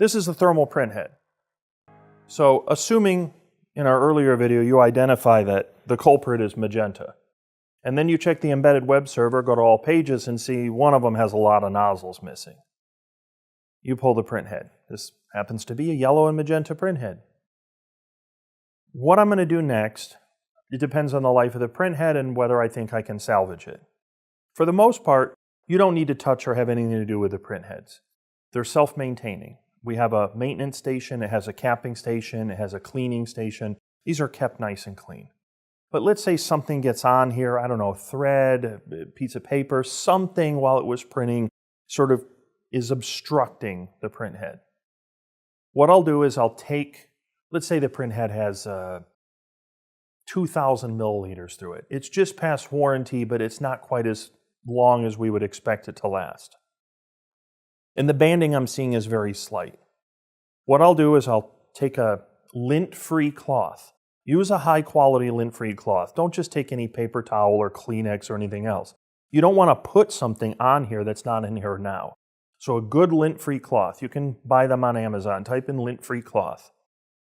This is the thermal printhead. So assuming in our earlier video you identify that the culprit is magenta, and then you check the embedded web server, go to all pages and see one of them has a lot of nozzles missing. You pull the printhead. This happens to be a yellow and magenta printhead. What I'm going to do next, it depends on the life of the printhead and whether I think I can salvage it. For the most part, you don't need to touch or have anything to do with the printheads. They're self-maintaining. We have a maintenance station, it has a capping station, it has a cleaning station. These are kept nice and clean. But let's say something gets on here, I don't know, a thread, a piece of paper, something while it was printing sort of is obstructing the printhead. What I'll do is I'll take, let's say the printhead has 2,000 milliliters through it. It's just past warranty, but it's not quite as long as we would expect it to last. And the banding I'm seeing is very slight. What I'll do is I'll take a lint-free cloth. Use a high-quality lint-free cloth. Don't just take any paper towel or Kleenex or anything else. You don't want to put something on here that's not in here now. So a good lint-free cloth. You can buy them on Amazon. Type in lint-free cloth.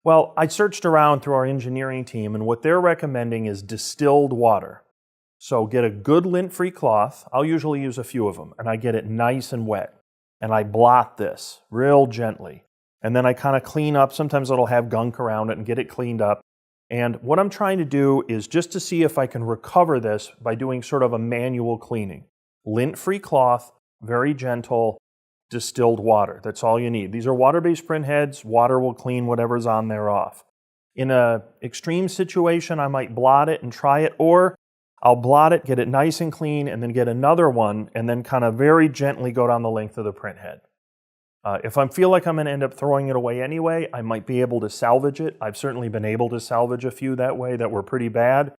Well, I searched around through our engineering team, and what they're recommending is distilled water. So get a good lint-free cloth. I'll usually use a few of them, and I get it nice and wet. And I blot this real gently. And then I kind of clean up. Sometimes it'll have gunk around it and get it cleaned up. And what I'm trying to do is just to see if I can recover this by doing sort of a manual cleaning. Lint-free cloth, very gentle, distilled water. That's all you need. These are water-based printheads. Water will clean whatever's on there off. In an extreme situation, I might blot it and try it, or I'll blot it, get it nice and clean, and then get another one, and then kind of very gently go down the length of the printhead. If I feel like I'm going to end up throwing it away anyway, I might be able to salvage it. I've certainly been able to salvage a few that way that were pretty bad.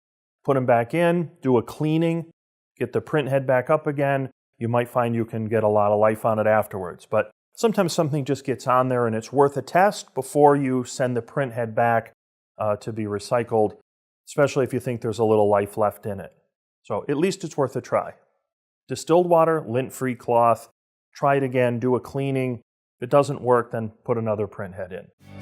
Put them back in, do a cleaning, get the printhead back up again. You might find you can get a lot of life on it afterwards. But sometimes something just gets on there and it's worth a test before you send the printhead back to be recycled, especially if you think there's a little life left in it. So at least it's worth a try. Distilled water, lint-free cloth, try it again, do a cleaning. If it doesn't work, then put another printhead in.